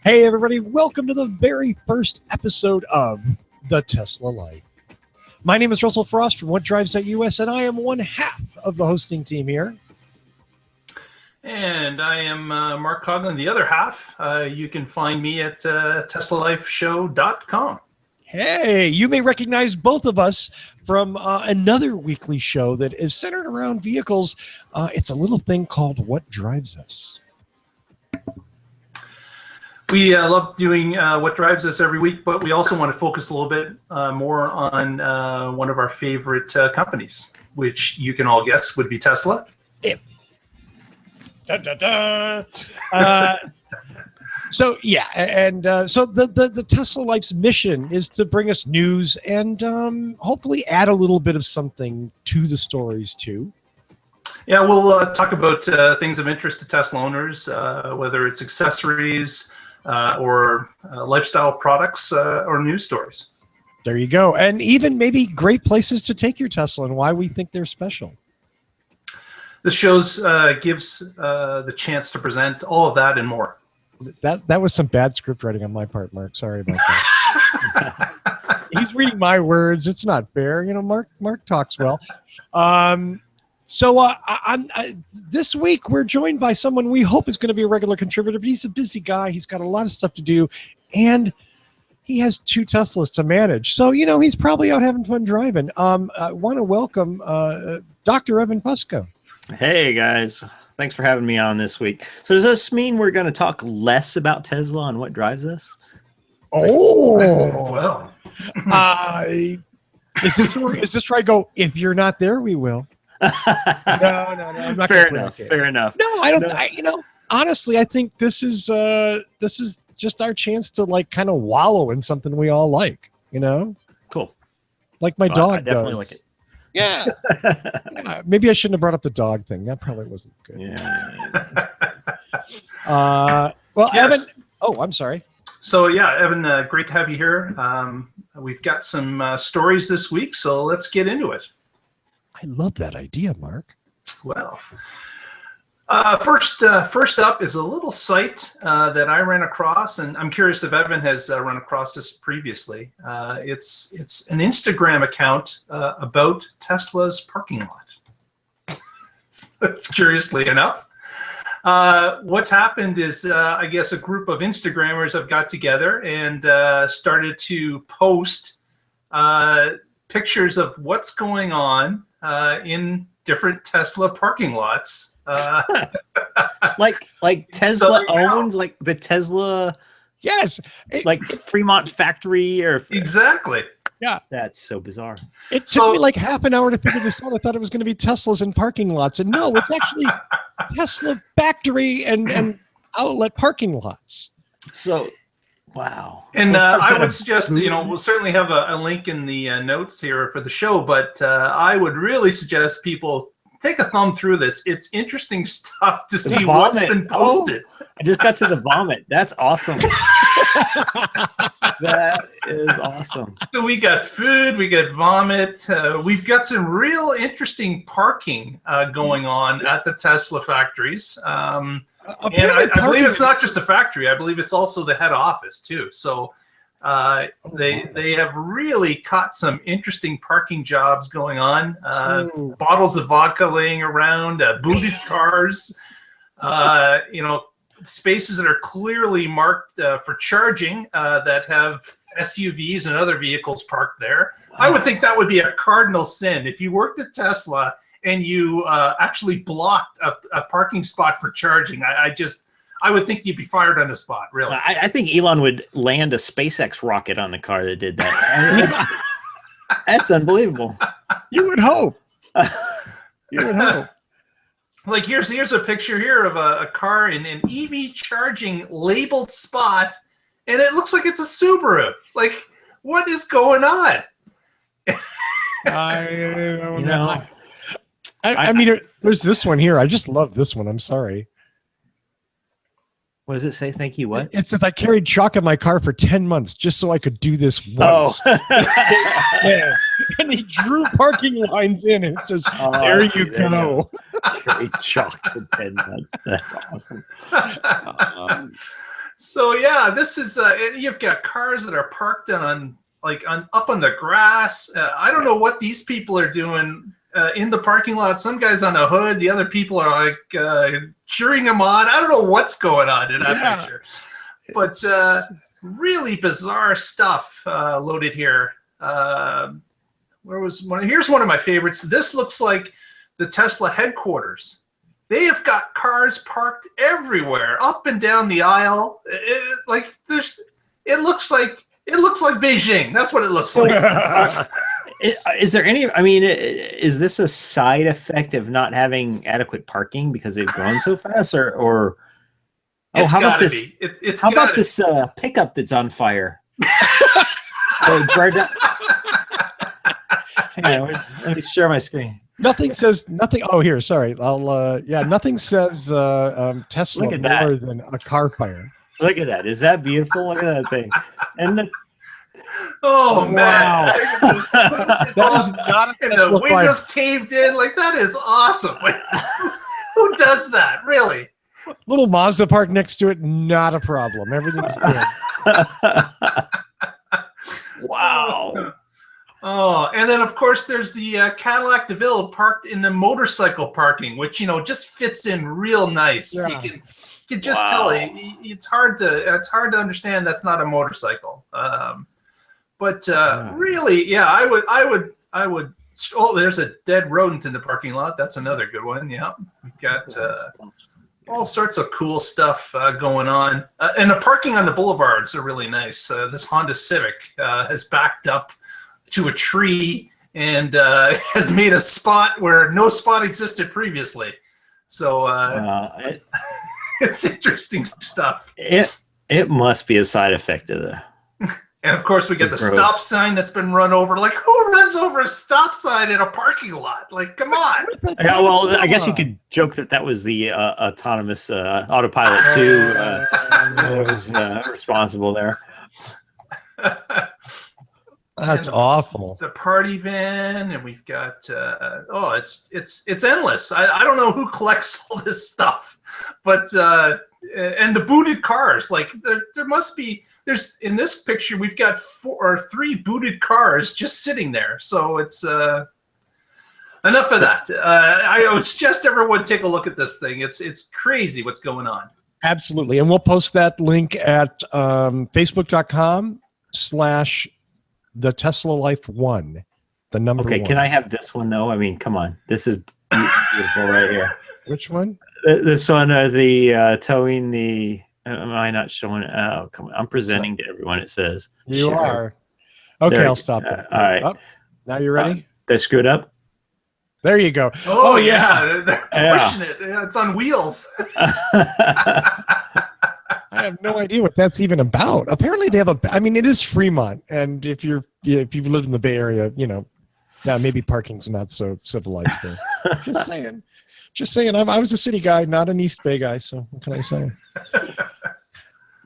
Hey, everybody, welcome to the very first episode of the Tesla Life. My name is Russell Frost from WhatDrives.us, and I am one half of the hosting team here. And I am Mark Coughlin, the other half. You can find me at TeslaLifeShow.com. Hey, you may recognize both of us from another weekly show that is centered around vehicles. It's a little thing called What Drives Us. We love doing What Drives Us every week, but we also want to focus a little bit more on one of our favorite companies, which you can all guess would be Tesla. Yeah. Da, da, da. So the Tesla Life's mission is to bring us news and hopefully add a little bit of something to the stories too. Yeah, we'll talk about things of interest to Tesla owners, whether it's accessories or lifestyle products or news stories. There you go. And even maybe great places to take your Tesla and why we think they're special. The shows gives the chance to present all of that and more. That was some bad script writing on my part, Mark. Sorry about that. He's reading my words. It's not fair. You know, Mark talks well. This week we're joined by someone we hope is going to be a regular contributor, but he's a busy guy. He's got a lot of stuff to do, and he has 2 Teslas to manage. So, you know, he's probably out having fun driving. I want to welcome Dr. Evan Pusko. Hey, guys. Thanks for having me on this week. So does this mean we're going to talk less about Tesla on What Drives Us? Oh, well. Is this where I go, if you're not there, we will? No. I'm not Fair enough. Fair enough. No, I don't. Honestly, I think this is just our chance to like kind of wallow in something we all like. You know, cool. Like my dog I definitely does. like it. Yeah. Maybe I shouldn't have brought up the dog thing. That probably wasn't good. Yeah. Well, yes. Evan. Oh, I'm sorry. So yeah, Evan, great to have you here. We've got some stories this week, so let's get into it. I love that idea, Mark. Well, first up is a little site that I ran across, and I'm curious if Evan has run across this previously. It's an Instagram account about Tesla's parking lot. Curiously enough, what's happened is I guess a group of Instagrammers have got together and started to post pictures of what's going on in different Tesla parking lots. like Tesla owns like the Tesla, yes, like Fremont factory or exactly. Yeah, that's so bizarre. It took me like half an hour to figure this out. I thought it was going to be Teslas in parking lots, and no, it's actually Tesla factory and outlet parking lots. So. Wow. And I would suggest, we'll certainly have a link in the notes here for the show, but I would really suggest people take a thumb through this. It's interesting stuff to see what's been posted. Oh, I just got to the vomit. That's awesome. That is awesome. So we got food, we got vomit. We've got some real interesting parking going on at the Tesla factories. And I believe it's not just a factory. I believe it's also the head office too. So they have really caught some interesting parking jobs going on. Bottles of vodka laying around, booted cars, spaces that are clearly marked for charging that have SUVs and other vehicles parked there. I would think that would be a cardinal sin. If you worked at Tesla and you actually blocked a parking spot for charging, I would think you'd be fired on the spot, really. I think Elon would land a SpaceX rocket on the car that did that. That's unbelievable. You would hope. You would hope. Like here's a picture here of a car in an EV charging labeled spot, and it looks like it's a Subaru. Like, what is going on? I mean, there's this one here. I just love this one. I'm sorry. What does it say? Thank you. What? It says I carried chalk in my car for 10 months just so I could do this once. Oh. Yeah. And he drew parking lines in and it says, there you go. Carried chalk for 10 months. That's awesome. So yeah, this is you've got cars that are parked on up on the grass. I don't know what these people are doing in the parking lot. Some guy's on a hood. The other people are cheering him on. I don't know what's going on in that picture, but really bizarre stuff loaded here. Where was one? Here's one of my favorites. This looks like the Tesla headquarters. They have got cars parked everywhere, up and down the aisle. It looks like Beijing. That's what it looks like. Is there any? I mean, is this a side effect of not having adequate parking because they've grown so fast, or? Oh, how about this? How about this pickup that's on fire? Hang on, let me share my screen. Nothing says nothing. Oh, here, sorry. Nothing says Tesla more than a car fire. Look at that. Is that beautiful? Look at that thing. And the wow. That is not a Tesla the windows caved in. Like, that is awesome. Who does that? Really? Little Mazda parked next to it, not a problem. Everything's good. Wow. Oh, and then of course there's the Cadillac DeVille parked in the motorcycle parking, which just fits in real nice. Yeah. You can just tell it's hard to understand that's not a motorcycle. Really, I would. Oh, there's a dead rodent in the parking lot. That's another good one. Yeah, we've got all sorts of cool stuff going on, and the parking on the boulevards are really nice. This Honda Civic has backed up to a tree and has made a spot where no spot existed previously. So it's interesting stuff. It must be a side effect of the. And of course, we get the stop sign that's been run over. Like, who runs over a stop sign in a parking lot? Like, come on. Yeah, well, I guess you could joke that was the autonomous autopilot 2 that was responsible there. That's awful. The party van, and we've got it's endless. I don't know who collects all this stuff, but and the booted cars. Like there's in this picture we've got 4 or 3 booted cars just sitting there. So it's enough of that. I would suggest everyone take a look at this thing. It's crazy what's going on. Absolutely, and we'll post that link at facebook.com/ the Tesla Life 1, the number 1. Can I have this one though? I mean, come on, this is beautiful right here. Which one? This one, the towing the. Am I not showing? Oh, come on! I'm presenting to everyone. It says you are. Okay, I'll stop that. All right. Now you're ready. They're screwed up. There you go. Oh yeah, they're pushing it. It's on wheels. I have no idea what that's even about. Apparently, they have I mean, it is Fremont, and if you've lived in the Bay Area, maybe parking's not so civilized there. Just saying. I was a city guy, not an East Bay guy. So what can I say?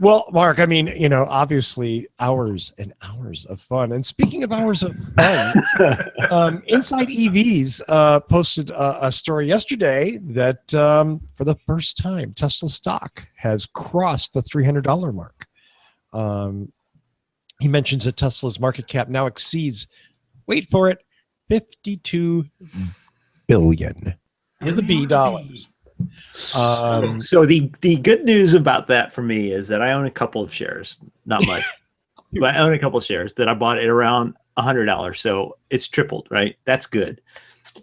Well, Mark, I mean, obviously hours and hours of fun. And speaking of hours of fun, Inside EVs posted a story yesterday that for the first time, Tesla stock has crossed the $300 mark. He mentions that Tesla's market cap now exceeds, wait for it, $52 billion. With the B dollars. So the good news about that for me is that I own a couple of shares, not much, but I own a couple of shares that I bought at around $100. So it's tripled, right? That's good.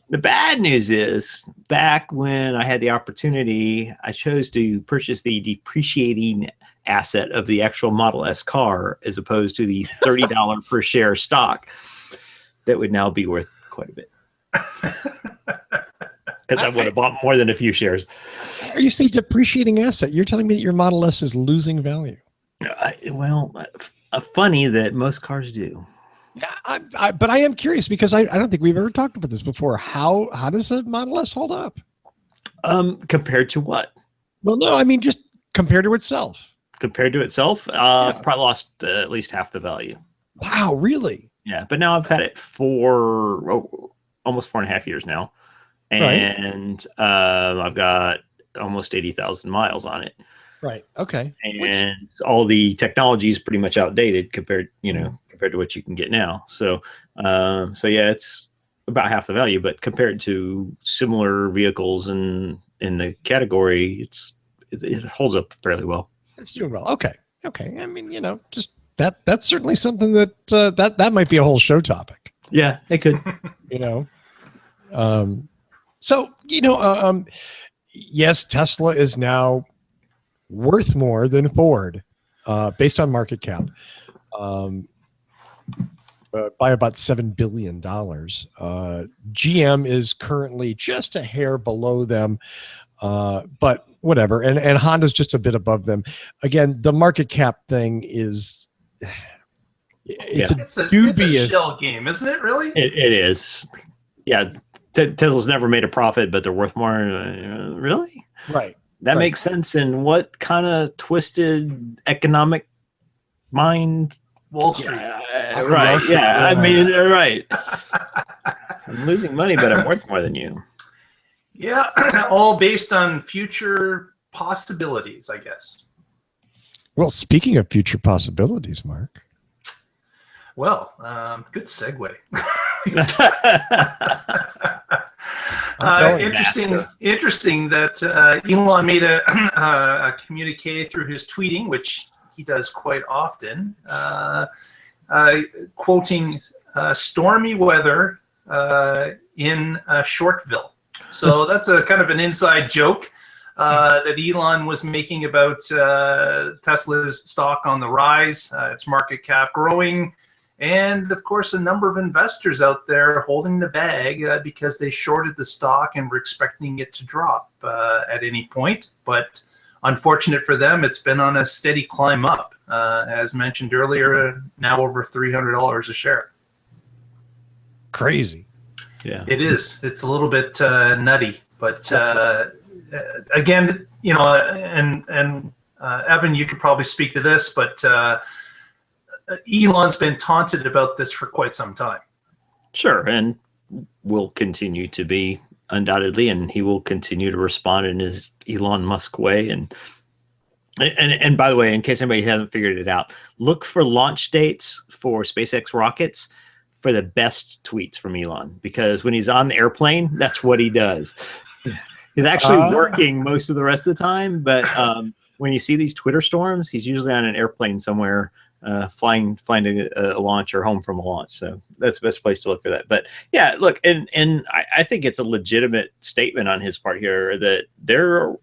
The bad news is back when I had the opportunity, I chose to purchase the depreciating asset of the actual Model S car as opposed to the $30 per share stock that would now be worth quite a bit. Because I would have bought more than a few shares. You say depreciating asset. You're telling me that your Model S is losing value. Funny that most cars do. Yeah, but I am curious because I don't think we've ever talked about this before. How does a Model S hold up? Compared to what? Well, no, I mean just compared to itself. Compared to itself, I've probably lost at least half the value. Wow, really? Yeah, but now I've had it for almost 4.5 years now. And I've got almost 80,000 miles on it. Right. Okay. And all the technology is pretty much outdated compared to what you can get now. So, yeah, it's about half the value, but compared to similar vehicles in the category, it holds up fairly well. It's doing well. Okay. I mean, just that's certainly something that might be a whole show topic. Yeah, it could. So yes, Tesla is now worth more than Ford, based on market cap, by about $7 billion. GM is currently just a hair below them, but whatever. And Honda's just a bit above them. Again, the market cap thing is it's a dubious shell game, isn't it? Really, it is. Yeah, Tesla's never made a profit, but they're worth more. Really, right? That makes sense. In what kind of twisted economic mind? Wall Street. Right. Yeah. I mean, right. I'm losing money, but I'm worth more than you. Yeah. All based on future possibilities, I guess. Well, speaking of future possibilities, Mark. Well, good segue. Interesting that Elon made a communique through his tweeting, which he does quite often, quoting stormy weather in Shortville. So that's a kind of an inside joke that Elon was making about Tesla's stock on the rise, its market cap growing, and of course a number of investors out there holding the bag because they shorted the stock and were expecting it to drop at any point. But unfortunate for them, it's been on a steady climb up. As mentioned earlier, now over $300 a share. Crazy. Yeah, it is. It's a little bit nutty, but again, and Evan, you could probably speak to this, but Elon's been taunted about this for quite some time. Sure, and will continue to be, undoubtedly, and he will continue to respond in his Elon Musk way. And by the way, in case anybody hasn't figured it out, look for launch dates for SpaceX rockets for the best tweets from Elon, because when he's on the airplane, that's what he does. He's actually working most of the rest of the time, but when you see these Twitter storms, he's usually on an airplane somewhere, flying a launch or home from a launch. So that's the best place to look for that. But yeah, look, and I think it's a legitimate statement on his part here that there are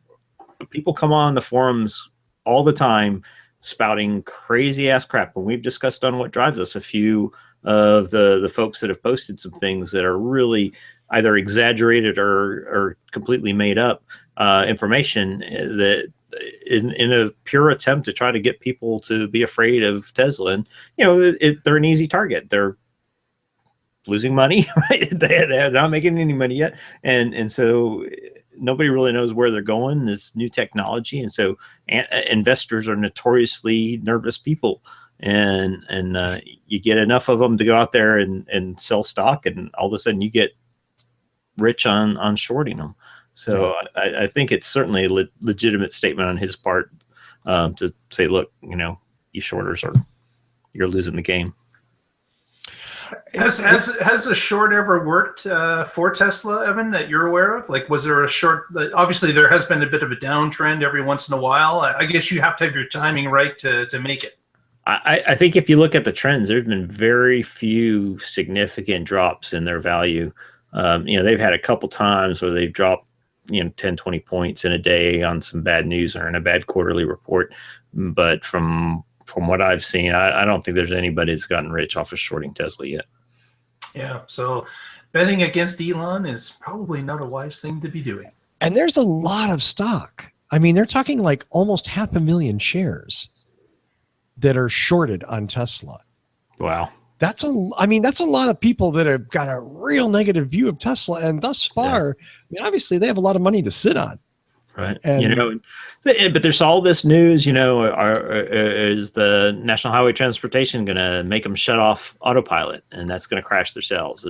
people come on the forums all the time spouting crazy ass crap. And we've discussed on What Drives Us a few of the folks that have posted some things that are really either exaggerated or completely made up information that in a pure attempt to try to get people to be afraid of Tesla. And, they're an easy target. They're losing money, right? They're not making any money yet. And so nobody really knows where they're going, this new technology. And so investors are notoriously nervous people. And you get enough of them to go out there and sell stock, and all of a sudden you get rich on shorting them. So I think it's certainly a legitimate statement on his part to say, look, you shorters you're losing the game. Has a short ever worked for Tesla, Evan, that you're aware of? Like, was there a short? Obviously, there has been a bit of a downtrend every once in a while. I guess you have to have your timing right to make it. I think if you look at the trends, there's been very few significant drops in their value. They've had a couple times where they've dropped 10, 20 points in a day on some bad news or in a bad quarterly report. But from what I've seen, I don't think there's anybody that's gotten rich off of shorting Tesla yet. Yeah, so betting against Elon is probably not a wise thing to be doing. And there's a lot of stock. I mean, they're talking like almost 500,000 shares that are shorted on Tesla. Wow. That's a lot of people that have got a real negative view of Tesla. And thus far, obviously they have a lot of money to sit on. Right. And, but there's all this news, is the National Highway Transportation going to make them shut off autopilot, and that's going to crash their sales?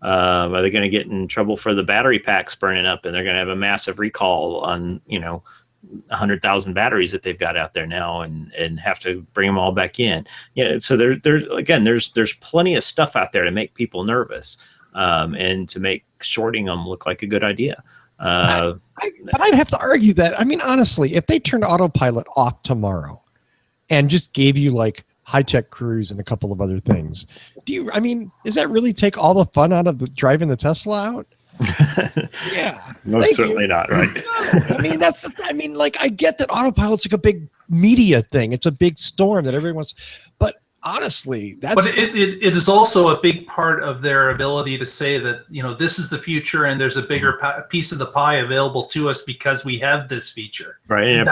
Are they going to get in trouble for the battery packs burning up, and they're going to have a massive recall on, 100,000 batteries that they've got out there now, and have to bring them all back in. So there's plenty of stuff out there to make people nervous, and to make shorting them look like a good idea. But I'd have to argue that, I mean, honestly, if they turned autopilot off tomorrow and just gave you like high-tech cruise and a couple of other things, does that really take all the fun out of driving the Tesla out? Yeah, most certainly not, right? No, I get that autopilot's like a big media thing. It's a big storm that everyone wants, but honestly, it is also a big part of their ability to say that, this is the future and there's a bigger piece of the pie available to us because we have this feature. Right. And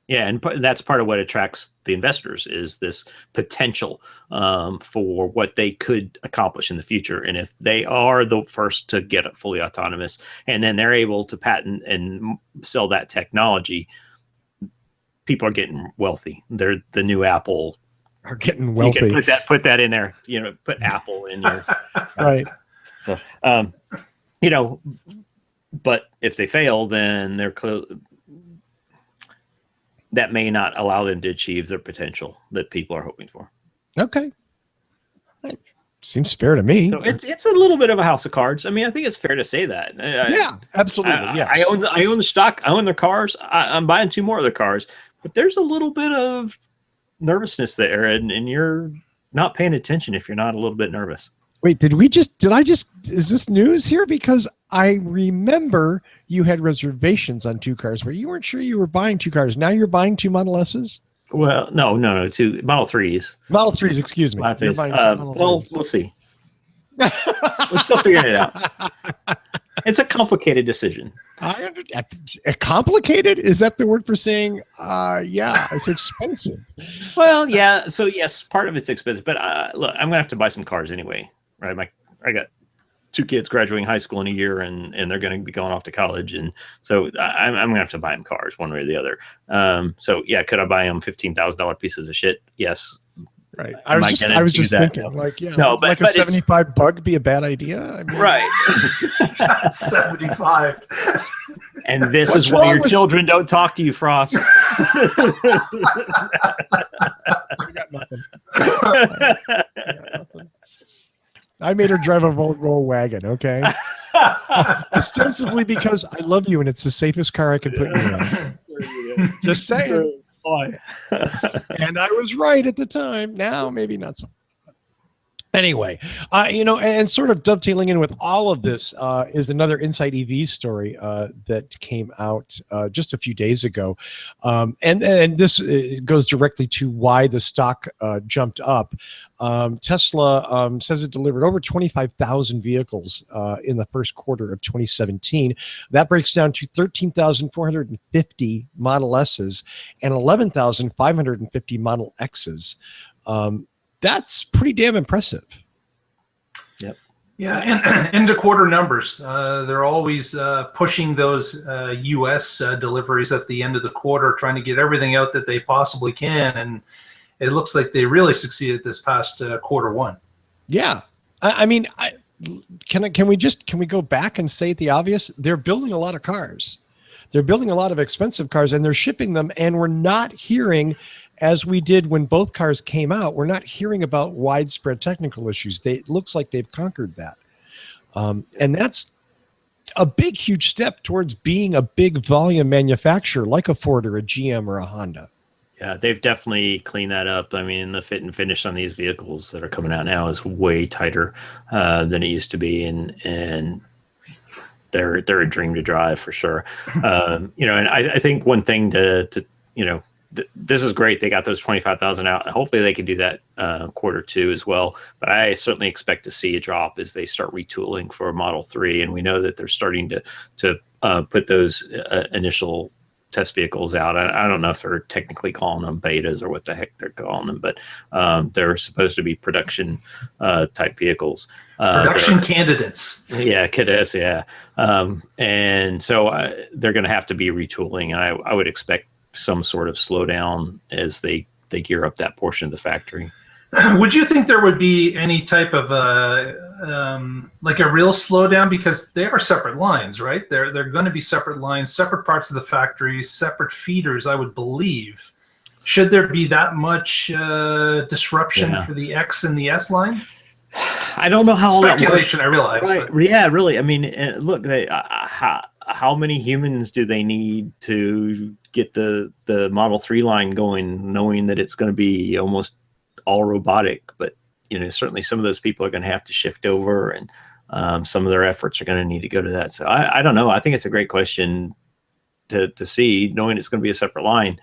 and that's part of what attracts the investors, is this potential for what they could accomplish in the future. And if they are the first to get it fully autonomous, and then they're able to patent and sell that technology, people are getting wealthy. They're the new Apple. Are getting wealthy. You can put that in there. Put Apple in your right. So, but if they fail, then they're that may not allow them to achieve their potential that people are hoping for. Okay. That seems fair to me. So it's a little bit of a house of cards. I mean, I think it's fair to say that. Yeah, absolutely. Yes. I own the stock. I own their cars. I'm buying 2 more of their cars, but there's a little bit of nervousness there, and you're not paying attention if you're not a little bit nervous. Wait, is this news here? Because I remember you had reservations on 2 cars, but you weren't sure you were buying 2 cars. Now you're buying 2 Model S's? Well, no, 2 Model 3s. Model 3s, excuse me. Model 3s. Well, we'll see. We're still figuring it out. It's a complicated decision. Complicated? Is that the word for saying, yeah, it's expensive? Well, yeah. So yes, part of it's expensive, but look, I'm gonna have to buy some cars anyway, right? I got 2 kids graduating high school in a year, and they're going to be going off to college, and so I'm going to have to buy them cars one way or the other. So yeah, could I buy them $15,000 pieces of shit? Yes. Right. I was just thinking, but a 75 Bug be a bad idea? I mean, right. 75. And this is why your children don't talk to you, Frost. I got nothing. I made her drive a Volvo wagon, okay? Ostensibly because I love you and it's the safest car I can put you in. Just saying. And I was right at the time. Now, maybe not so. Anyway, and sort of dovetailing in with all of this is another Inside EV story that came out just a few days ago. And this goes directly to why the stock jumped up. Tesla says it delivered over 25,000 vehicles in the first quarter of 2017. That breaks down to 13,450 Model S's and 11,550 Model X's. That's pretty damn impressive. Yep. Yeah, and into quarter numbers. They're always pushing those U.S. Deliveries at the end of the quarter, trying to get everything out that they possibly can. And it looks like they really succeeded this past quarter one. Yeah. I mean, can we go back and say the obvious? They're building a lot of cars. They're building a lot of expensive cars, and they're shipping them, and we're not hearing, as we did when both cars came out, we're not hearing about widespread technical issues. It looks like they've conquered that. And that's a big, huge step towards being a big volume manufacturer like a Ford or a GM or a Honda. Yeah, they've definitely cleaned that up. I mean, the fit and finish on these vehicles that are coming out now is way tighter than it used to be. And they're a dream to drive for sure. And I think one thing to this is great. They got those 25,000 out. Hopefully they can do that quarter 2 as well. But I certainly expect to see a drop as they start retooling for Model 3. And we know that they're starting to put those initial test vehicles out. I don't know if they're technically calling them betas or what the heck they're calling them, but they're supposed to be production type vehicles. Production candidates. Yeah, cadets. Yeah. And so they're going to have to be retooling. And I would expect some sort of slowdown as they gear up that portion of the factory. Would you think there would be any type of like a real slowdown, because they are separate lines, right? They're going to be separate lines, separate parts of the factory, separate feeders, I would believe. Should there be that much disruption for the X and the S line? I don't know how speculation. I realize, right? But. Yeah, really. I mean, look, how many humans do they need to get the Model 3 line going, knowing that it's going to be almost all robotic? But certainly some of those people are going to have to shift over, and some of their efforts are going to need to go to that. So I don't know. I think it's a great question to see, knowing it's going to be a separate line,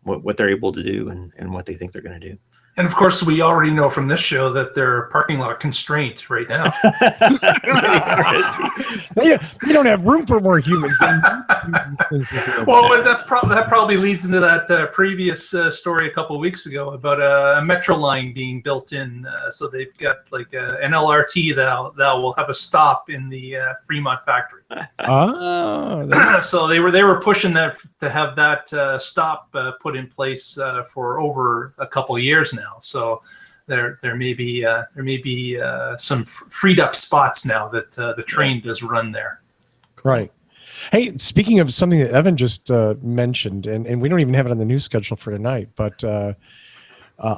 what they're able to do and what they think they're going to do. And of course, we already know from this show that they're parking lot constraint right now. They don't have room for more humans. Well, that probably leads into that previous story a couple of weeks ago about a metro line being built in. So they've got like an LRT that will have a stop in the Fremont factory. So they were pushing that to have that stop put in place for over a couple of years now. So there may be some freed up spots now that the train does run there. Right. Hey, speaking of something that Evan just mentioned, and we don't even have it on the news schedule for tonight, but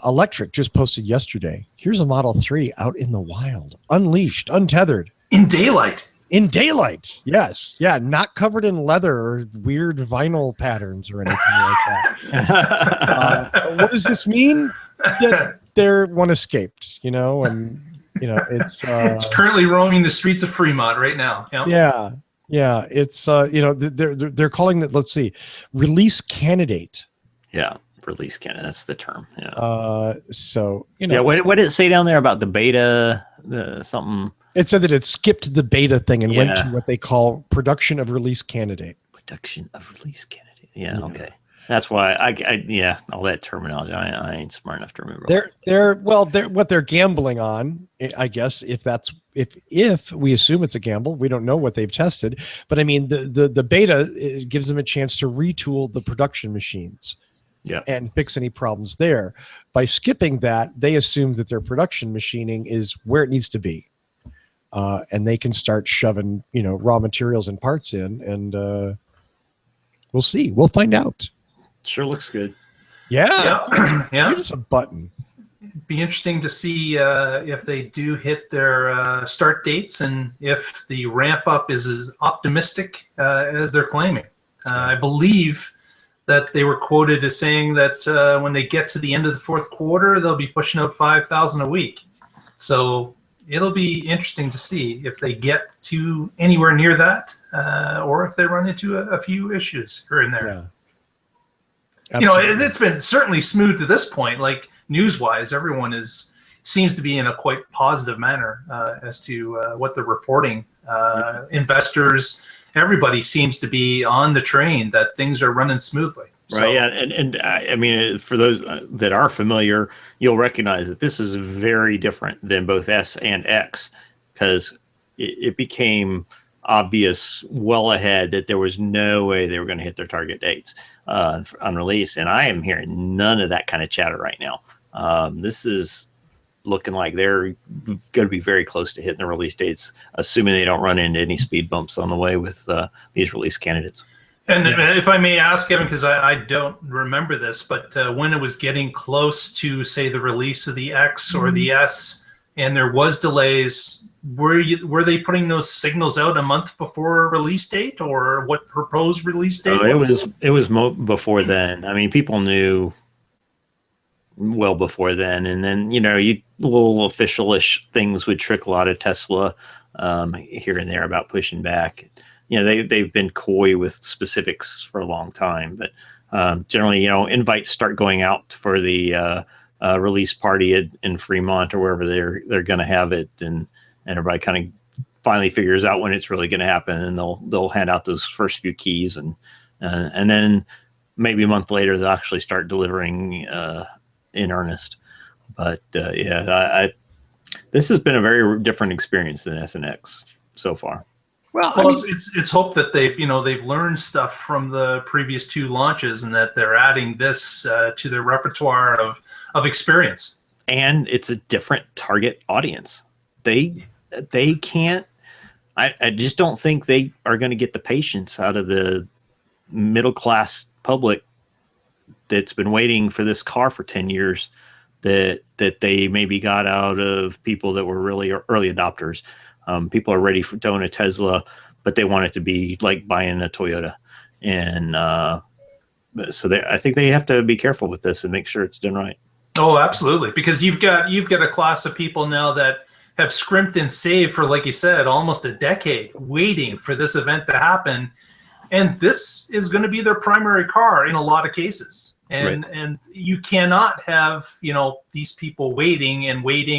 Electric just posted yesterday. Here's a Model 3 out in the wild, unleashed, untethered, in daylight. In daylight, yes. Yeah, not covered in leather or weird vinyl patterns or anything like that. What does this mean? That their one escaped, and it's currently roaming the streets of Fremont right now. Yeah. It's they're calling that. Let's see, release candidate. Yeah, release candidate. That's the term. Yeah. So what did it say down there about the beta? Something. It said that it skipped the beta thing and went to what they call production of release candidate. Production of release candidate. Yeah. Okay. That's why I all that terminology. I ain't smart enough to remember. They're what they're gambling on, I guess, if we assume it's a gamble. We don't know what they've tested, but I mean the beta gives them a chance to retool the production machines. Yeah. And fix any problems there. By skipping that, they assume that their production machining is where it needs to be. And they can start shoving, raw materials and parts in, and we'll see. We'll find out. Sure looks good. Yeah. Yeah. Here's a button. It'd be interesting to see if they do hit their start dates and if the ramp up is as optimistic as they're claiming. I believe that they were quoted as saying that when they get to the end of the fourth quarter, they'll be pushing out 5,000 a week. So it'll be interesting to see if they get to anywhere near that or if they run into a few issues here and there. Yeah. It's been certainly smooth to this point. Like news-wise, everyone seems to be in a quite positive manner as to what they're reporting. Investors, everybody seems to be on the train that things are running smoothly. So. Right. Yeah. And I mean, for those that are familiar, you'll recognize that this is very different than both S and X, because it became obvious well ahead that there was no way they were going to hit their target dates on release. And I am hearing none of that kind of chatter right now. This is looking like they're going to be very close to hitting the release dates, assuming they don't run into any speed bumps on the way with these release candidates. And if I may ask, Evan, because I don't remember this, but when it was getting close to, say, the release of the X or the S, and there was delays, were they putting those signals out a month before release date, or what proposed release date? It was before then. I mean, people knew well before then, and then little official-ish things would trickle out of Tesla here and there about pushing back. They've been coy with specifics for a long time, but generally, invites start going out for the release party in Fremont or wherever they're going to have it, and everybody kind of finally figures out when it's really going to happen, and they'll hand out those first few keys, and then maybe a month later they'll actually start delivering in earnest. But this has been a very different experience than S and X so far. Well, I mean, it's hope that they've learned stuff from the previous two launches, and that they're adding this to their repertoire of experience. And it's a different target audience. they can't. I just don't think they are going to get the patience out of the middle class public that's been waiting for this car for 10 years that they maybe got out of people that were really early adopters. People are ready to own a Tesla, but they want it to be like buying a Toyota. And so I think they have to be careful with this and make sure it's done right. Oh, absolutely. Because you've got a class of people now that have scrimped and saved for, like you said, almost a decade waiting for this event to happen. And this is going to be their primary car in a lot of cases. And right. And you cannot have, these people waiting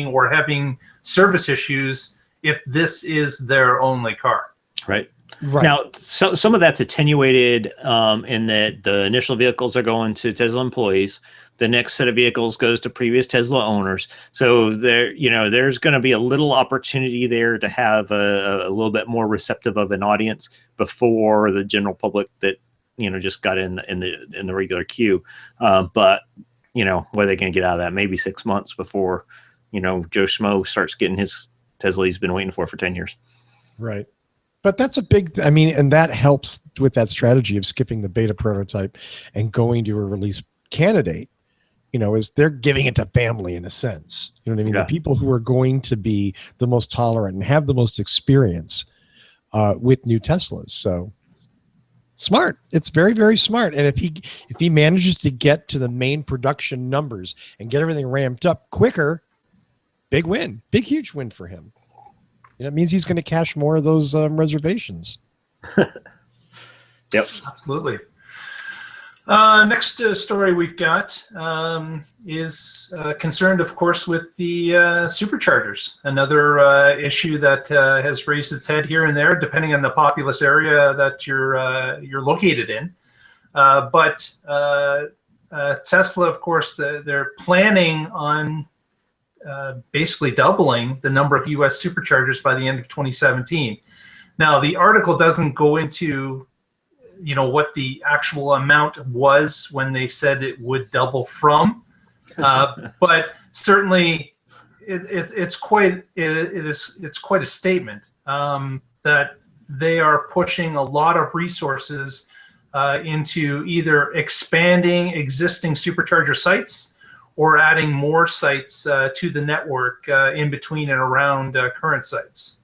or having service issues if this is their only car. Right. Now, so some of that's attenuated in that the initial vehicles are going to Tesla employees. The next set of vehicles goes to previous Tesla owners. So there's going to be a little opportunity there to have a little bit more receptive of an audience before the general public that just got in the regular queue. But what are they going to get out of that? Maybe 6 months before Joe Schmo starts getting his Tesla he's been waiting for 10 years. Right. But that's a big, and that helps with that strategy of skipping the beta prototype and going to a release candidate, is they're giving it to family in a sense. You know what I mean? Yeah. The people who are going to be the most tolerant and have the most experience with new Teslas. So smart. It's very, very smart. And if he manages to get to the main production numbers and get everything ramped up quicker, big win, big, huge win for him. It means he's going to cash more of those reservations. Yep, absolutely. Next story we've got is concerned, of course, with the superchargers. Another issue that has raised its head here and there, depending on the populous area that you're located in. But Tesla, of course, they're planning on basically doubling the number of U.S. superchargers by the end of 2017. Now, the article doesn't go into, what the actual amount was when they said it would double from, but certainly it's quite a statement that they are pushing a lot of resources into either expanding existing supercharger sites or adding more sites to the network in between and around current sites.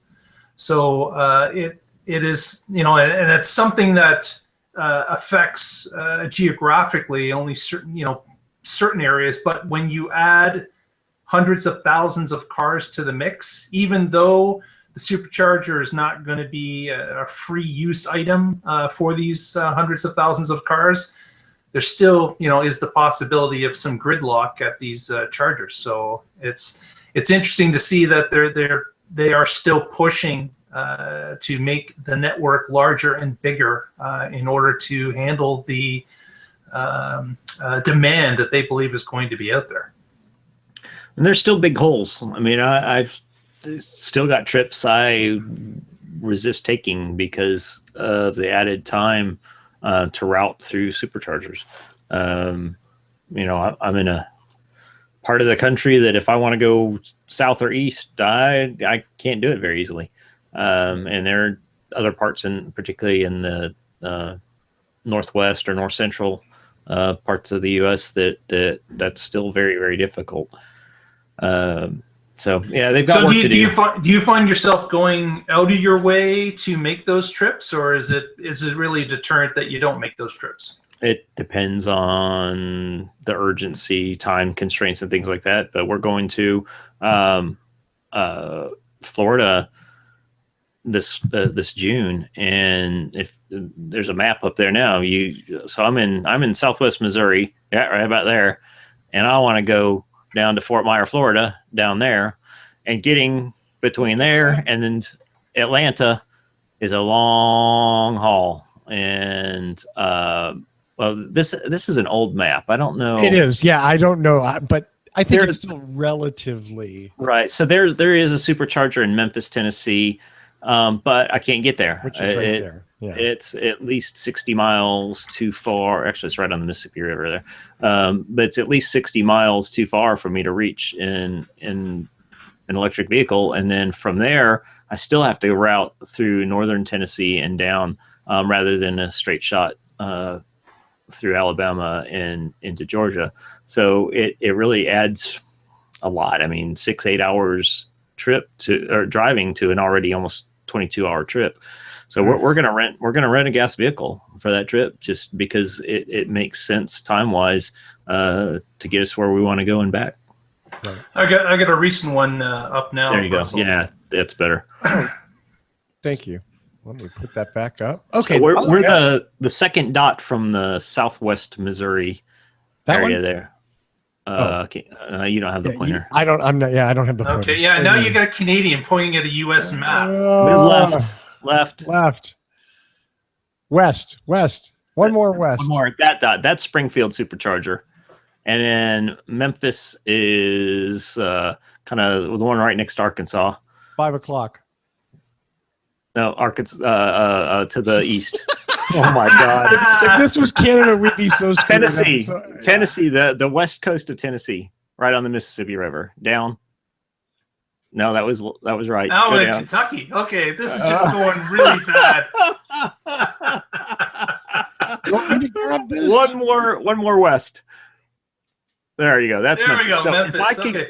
So it is, and it's something that affects geographically only certain areas. But when you add hundreds of thousands of cars to the mix, even though the supercharger is not going to be a free use item for these hundreds of thousands of cars, there still, is the possibility of some gridlock at these chargers. So it's interesting to see that they are still pushing to make the network larger and bigger in order to handle the demand that they believe is going to be out there. And there's still big holes. I've still got trips I resist taking because of the added time to route through superchargers. I'm in a part of the country that if I want to go south or east, I can't do it very easily. And there are other parts, particularly in the northwest or north central parts of the U.S. that's still very, very difficult. So yeah, they've got work to do. Do you find yourself going out of your way to make those trips, or is it really a deterrent that you don't make those trips? It depends on the urgency, time constraints, and things like that. But we're going to Florida this June, and if there's a map up there now, so I'm in Southwest Missouri, yeah, right about there, and I want to go down to Fort Myer, Florida, down there, and getting between there and then Atlanta is a long haul. And this is an old map. I don't know. It is, yeah. I don't know, but I think it's still relatively right. So there is a supercharger in Memphis, Tennessee, but I can't get there. Which is right there. Yeah. It's at least 60 miles too far. Actually, it's right on the Mississippi River there. But it's at least 60 miles too far for me to reach. And an electric vehicle, and then from there I still have to route through northern Tennessee and down, rather than a straight shot through Alabama and into Georgia. So it really adds a lot. I mean, 6-8 hours driving to an already almost 22-hour trip. So we're gonna rent a gas vehicle for that trip, just because it makes sense time wise to get us where we want to go and back. I got a recent one up now. There you Russell. go. Yeah, that's better. Thank you. Let me put that back up. Okay, so we're the second dot from the southwest Missouri area there. Okay. You don't have the pointer. I don't have the pointer. Okay, yeah. Now you got a Canadian pointing at a U.S. map. Left. West. One more west. One more. That dot. That's Springfield Supercharger. And then Memphis is kind of the one right next to Arkansas. 5 o'clock. No, Arkansas to the east. Oh my God! If this was Canada, we'd be so Tennessee. Yeah. Tennessee, the west coast of Tennessee, right on the Mississippi River. Down. No, that was right. Oh, in Kentucky. Okay, this is just going really bad. You want me to grab this? One more west. There you go. That's there Memphis. We go. So Memphis.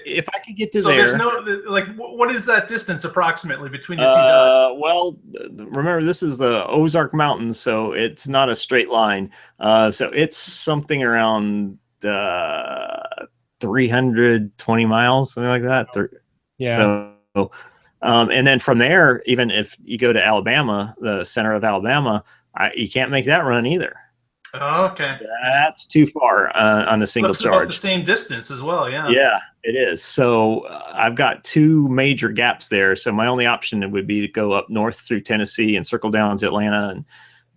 if I could get to so there. So there's no what is that distance approximately between the two dots? Well, remember this is the Ozark Mountains, so it's not a straight line. So it's something around 320 miles, something like that. Yeah. So, and then from there, even if you go to Alabama, the center of Alabama, you can't make that run either. Oh, okay. That's too far on a single charge. About the same distance as well, yeah. Yeah, it is. So I've got two major gaps there. So my only option would be to go up north through Tennessee and circle down to Atlanta,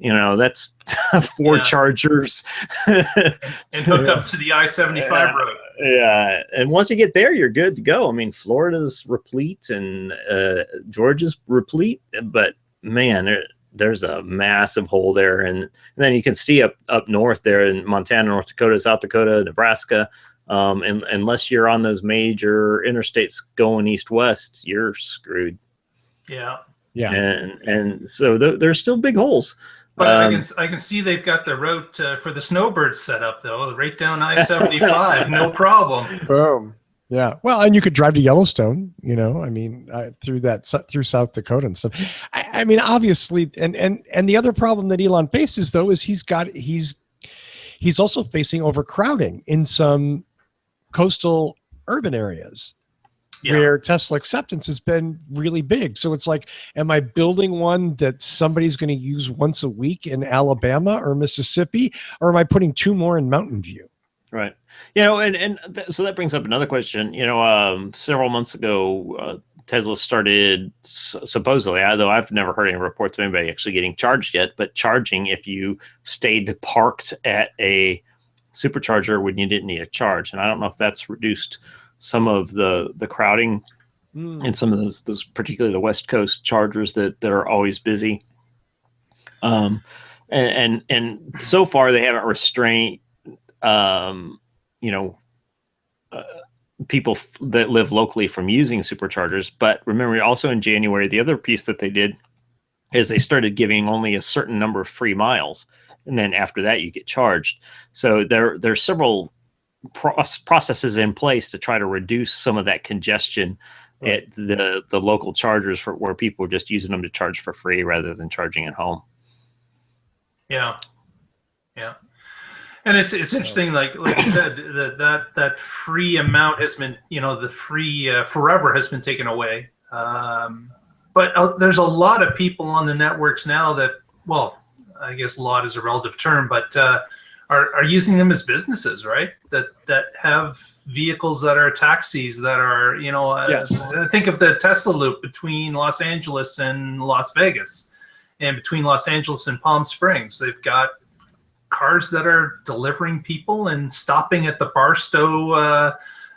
and that's 4 chargers. and hook up to the I-75 road. Yeah, and once you get there, you're good to go. I mean, Florida's replete and Georgia's replete, but man, there's a massive hole there, and then you can see up north there in Montana, North Dakota, South Dakota, Nebraska. And unless you're on those major interstates going east-west, you're screwed. Yeah. And so there's still big holes. But I can see they've got the route for the snowbirds set up though, right down I-75, no problem. Boom. Yeah. Well, and you could drive to Yellowstone, through South Dakota and stuff. I mean, obviously, and the other problem that Elon faces though is he's also facing overcrowding in some coastal urban areas where Tesla acceptance has been really big. So it's like, am I building one that somebody's going to use once a week in Alabama or Mississippi, or am I putting 2 more in Mountain View? Right. So that brings up another question. Several months ago, Tesla started supposedly, although I've never heard any reports of anybody actually getting charged yet, but charging if you stayed parked at a supercharger when you didn't need a charge. And I don't know if that's reduced some of the crowding in some of those particularly the West Coast chargers that are always busy. And so far they haven't restrained people that live locally from using superchargers. But remember, also in January, the other piece that they did is they started giving only a certain number of free miles, and then after that you get charged. So there's several processes in place to try to reduce some of that congestion at the local chargers where people are just using them to charge for free rather than charging at home. Yeah. And it's interesting, like you said, that free amount has been, the free forever has been taken away. But there's a lot of people on the networks now that, well, I guess a lot is a relative term, but are using them as businesses, right? That have vehicles that are taxis that are, think of the Tesla loop between Los Angeles and Las Vegas, and between Los Angeles and Palm Springs. They've got cars that are delivering people and stopping at the Barstow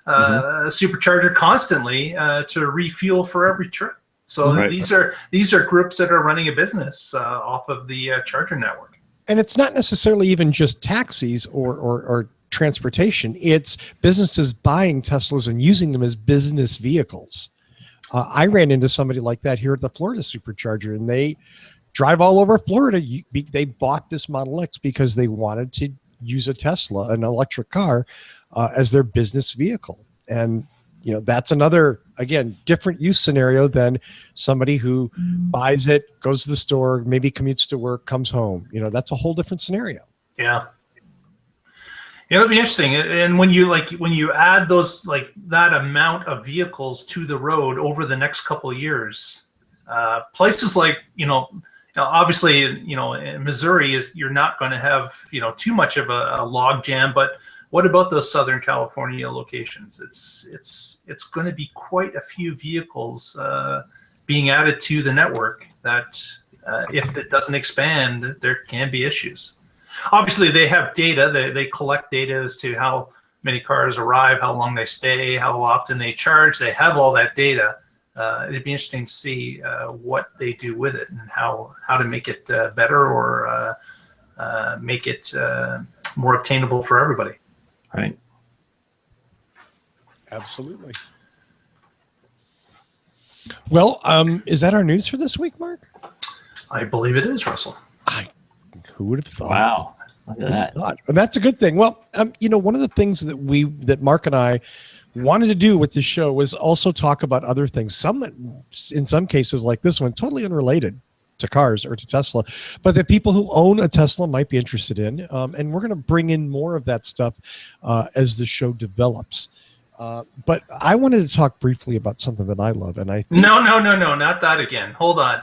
supercharger constantly to refuel for every trip. So these are groups that are running a business off of the charger network. And it's not necessarily even just taxis or transportation. It's businesses buying Teslas and using them as business vehicles. I ran into somebody like that here at the Florida Supercharger, and they drive all over Florida. They bought this Model X because they wanted to use a Tesla, an electric car, as their business vehicle. And, you know, that's another, again, different use scenario than somebody who buys it, goes to the store, maybe commutes to work, comes home. You know, that's a whole different scenario. Yeah. It'll be interesting. And when you add those, like that amount of vehicles to the road over the next couple of years, places like, obviously, in Missouri you're not going to have, too much of a log jam, but what about those Southern California locations? It's going to be quite a few vehicles being added to the network that if it doesn't expand, there can be issues. Obviously, they have data. They collect data as to how many cars arrive, how long they stay, how often they charge. They have all that data. It'd be interesting to see what they do with it and how to make it better or make it more obtainable for everybody. Right. Absolutely. Well, is that our news for this week, Mark? I believe it is, Russell. Who would have thought? Wow. Look at that. And that's a good thing. Well, one of the things that Mark and I wanted to do with this show was also talk about other things. Some, in some cases like this one, totally unrelated to cars or to Tesla, but that people who own a Tesla might be interested in. And we're going to bring in more of that stuff as the show develops. But I wanted to talk briefly about something that I love. And I think No, not that again. Hold on.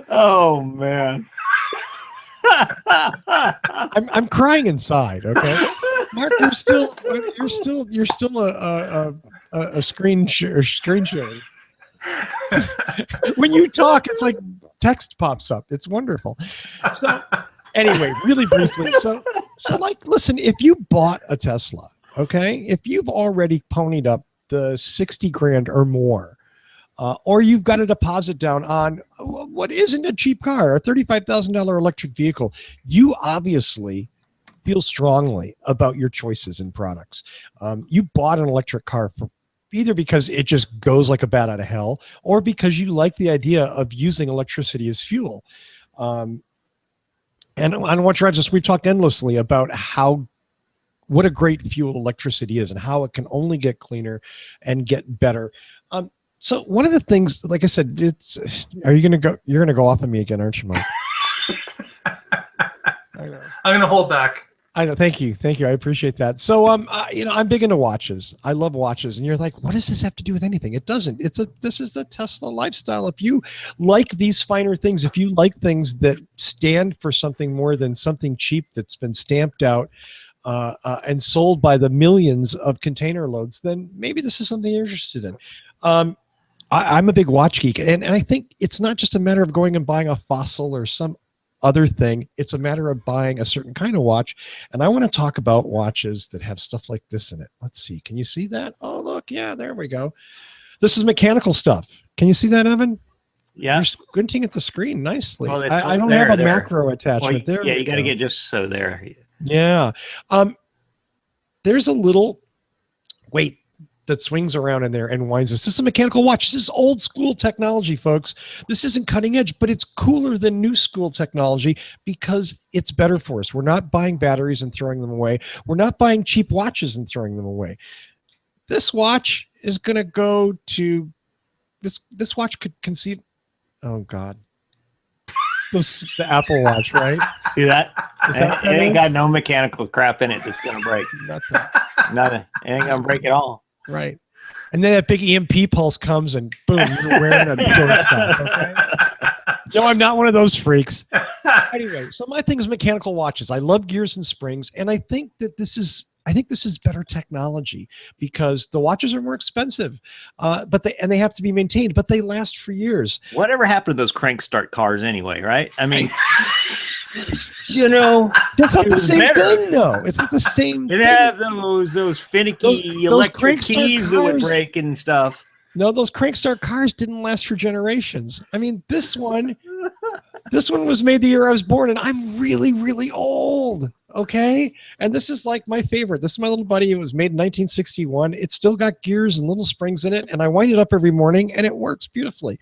Oh man. I'm crying inside. Okay, Mark, you're still a screen sharing. When you talk, it's like text pops up. It's wonderful. So anyway, really briefly. So like, listen, if you bought a Tesla, okay, if you've already ponied up the 60 grand or more, or you've got a deposit down on what isn't a cheap car, a $35,000 electric vehicle, you obviously feel strongly about your choices in products. You bought an electric car for either because it just goes like a bat out of hell, or because you like the idea of using electricity as fuel. And on What Drives Us, we've talked endlessly about what a great fuel electricity is and how it can only get cleaner and get better. So one of the things, like I said, you're going to go off on me again, aren't you, Mike? I know. I'm going to hold back. I know. Thank you. I appreciate that. So, I'm big into watches. I love watches. And you're like, what does this have to do with anything? It doesn't. This is the Tesla lifestyle. If you like these finer things, if you like things that stand for something more than something cheap that's been stamped out and sold by the millions of container loads, then maybe this is something you're interested in. I'm a big watch geek, and I think it's not just a matter of going and buying a Fossil or some other thing. It's a matter of buying a certain kind of watch. And I want to talk about watches that have stuff like this in it. Let's see. Can you see that? Oh, look. Yeah, there we go. This is mechanical stuff. Can you see that, Evan? Yeah. You're squinting at the screen nicely. Well, I don't have a macro attachment there. Yeah, you got to get just so there. Yeah. There's a little weight that swings around in there and winds us. This is a mechanical watch. This is old school technology, folks. This isn't cutting edge, but it's cooler than new school technology because it's better for us. We're not buying batteries and throwing them away. We're not buying cheap watches and throwing them away. This watch is going to go to this watch could conceive. Oh God. The Apple Watch, right? See that? It ain't got no mechanical crap in it that's going to break. Nothing. Nothing. It ain't going to break at all. Right. And then that big EMP pulse comes and boom, you're wearing a doorstop. Okay. No, I'm not one of those freaks. Anyway, so my thing is mechanical watches. I love gears and springs, and I think this is better technology because the watches are more expensive, but they have to be maintained, but they last for years. Whatever happened to those crank start cars anyway, right? I mean, that's not the same thing, though. It's not the same. They have those finicky electric keys that would break and stuff. No, those crank start cars didn't last for generations. I mean, this one, This one was made the year I was born, and I'm really, really old. Okay. And this is like my favorite. This is my little buddy. It was made in 1961. It's still got gears and little springs in it. And I wind it up every morning and it works beautifully.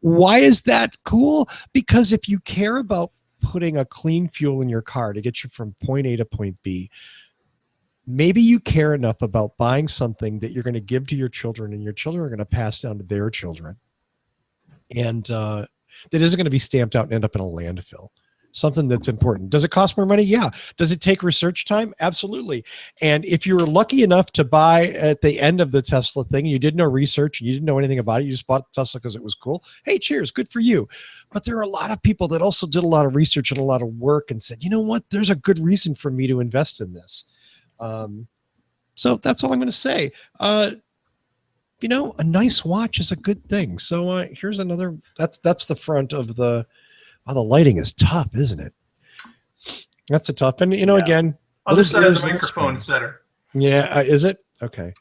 Why is that cool? Because if you care about putting a clean fuel in your car to get you from point A to point B, maybe you care enough about buying something that you're going to give to your children and your children are going to pass down to their children. And that isn't going to be stamped out and end up in a landfill. Something that's important. Does it cost more money? Yeah. Does it take research time? Absolutely. And if you were lucky enough to buy at the end of the Tesla thing, you did no research, you didn't know anything about it, you just bought Tesla because it was cool. Hey, cheers, good for you. But there are a lot of people that also did a lot of research and a lot of work and said, you know what, there's a good reason for me to invest in this. So that's all I'm going to say. You know, a nice watch is a good thing. So here's another, that's the front of the, wow, the lighting is tough, isn't it? That's a tough, and you know, again, other side of the microphone is better. Yeah, is it? Okay.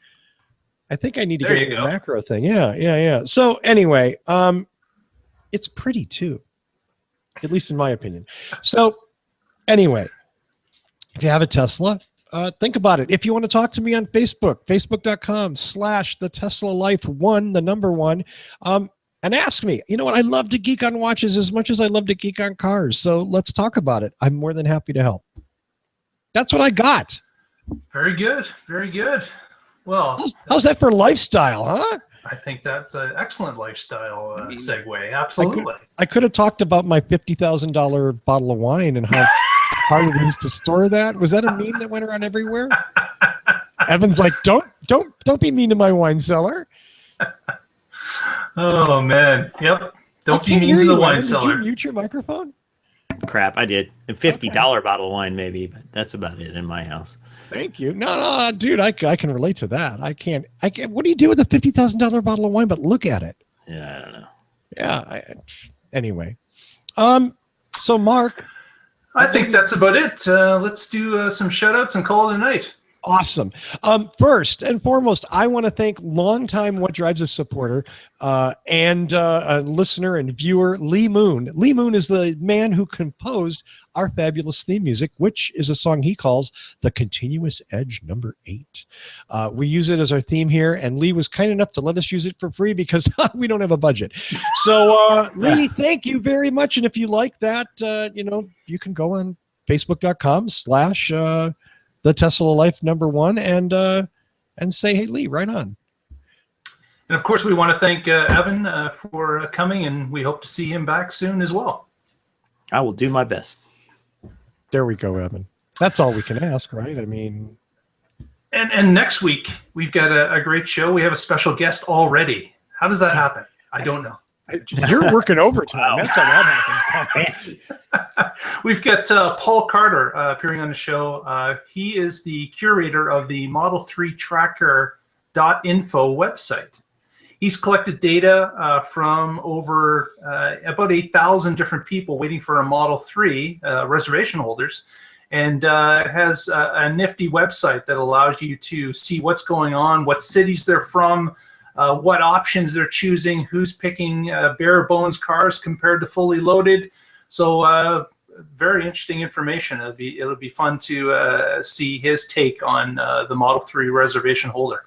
I think I need to get a macro thing. Yeah. So anyway, it's pretty too, at least in my opinion. So anyway, if you have a Tesla, think about it. If you want to talk to me on Facebook, facebook.com/the Tesla Life 1, the number 1. And ask me. You know what? I love to geek on watches as much as I love to geek on cars. So let's talk about it. I'm more than happy to help. That's what I got. Very good. Very good. Well, how's that for lifestyle, huh? I think that's an excellent lifestyle segue. Absolutely. I could have talked about my $50,000 bottle of wine and how hard it is to store that. Was that a meme that went around everywhere? Evan's like, don't be mean to my wine cellar. Oh man, yep. Don't be mean to the wine cellar. Did you mute your microphone? Crap, I did. A $50 bottle of wine, maybe, but that's about it in my house. Thank you. No, dude, I can relate to that. I can't. What do you do with a $50,000 bottle of wine? But look at it. Yeah, I don't know. Yeah. Anyway, so Mark, I think that's about it. Let's do some shout outs and call it a night. Awesome. First and foremost, I want to thank longtime What Drives Us supporter and a listener and viewer, Lee Moon. Lee Moon is the man who composed our fabulous theme music, which is a song he calls The Continuous Edge number 8. We use it as our theme here, and Lee was kind enough to let us use it for free because we don't have a budget. So, Lee, thank you very much. And if you like that, you can go on facebook.com/ the Tesla Life number 1 and say, hey, Lee, right on. And of course, we want to thank Evan for coming, and we hope to see him back soon as well. I will do my best. There we go, Evan. That's all we can ask, right? I mean, and next week we've got a great show. We have a special guest already. How does that happen? I don't know. You're working overtime. Wow. That's how that happens. We've got Paul Carter appearing on the show. He is the curator of the Model 3 Tracker.info website. He's collected data from over about 8,000 different people waiting for a Model 3 reservation holders, and has a nifty website that allows you to see what's going on, what cities they're from, what options they're choosing, who's picking bare bones cars compared to fully loaded. So very interesting information. It'll be fun to see his take on the Model 3 reservation holder.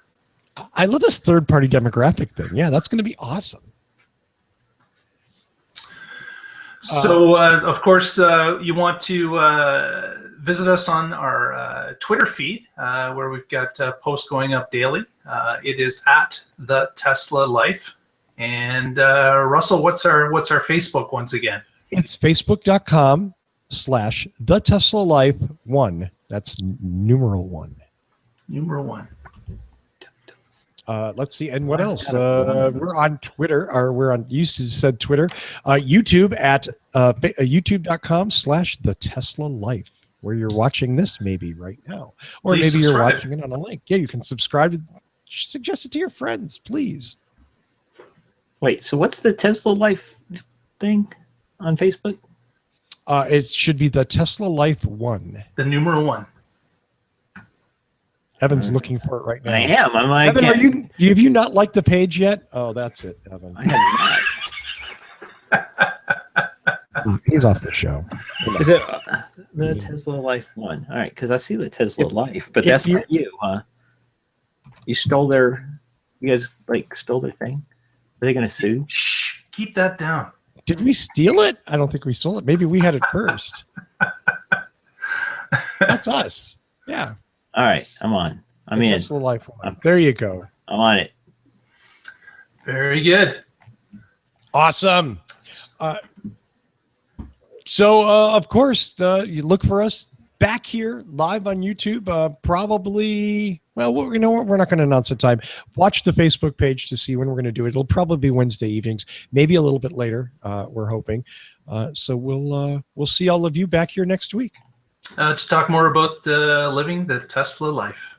I love this third-party demographic thing. Yeah, that's going to be awesome. So, of course, you want to visit us on our Twitter feed, where we've got posts going up daily. It is at the Tesla Life. And Russell, what's our Facebook once again? It's facebook.com/the Tesla Life 1. That's numeral 1. Numeral 1. Let's see. And what else? We're on Twitter, or we're on, you said Twitter, YouTube at youtube.com/the Tesla Life, where you're watching this maybe right now. Or please maybe you're watching it on a link. Yeah, you can subscribe. Suggest it to your friends, please. Wait, so what's the Tesla Life thing on Facebook? It should be the Tesla Life 1. The numeral 1. Evan's looking for it right now. I am. I'm like, Evan, have you not liked the page yet? Oh, that's it, Evan. I have not. He's off the show. Is it the Tesla Life one? All right, because I see the Tesla Life, but that's not you, huh? You stole their. You guys stole their thing. Are they going to sue? Shh! Keep that down. Did we steal it? I don't think we stole it. Maybe we had it first. That's us. Yeah. All right, I'm on. I'm in. Tesla Life one. There you go. I'm on it. Very good. Awesome. So, of course, you look for us back here live on YouTube. Probably, well, you know what? We're not going to announce the time. Watch the Facebook page to see when we're going to do it. It'll probably be Wednesday evenings, maybe a little bit later. We're hoping. So we'll see all of you back here next week To talk more about living the Tesla life.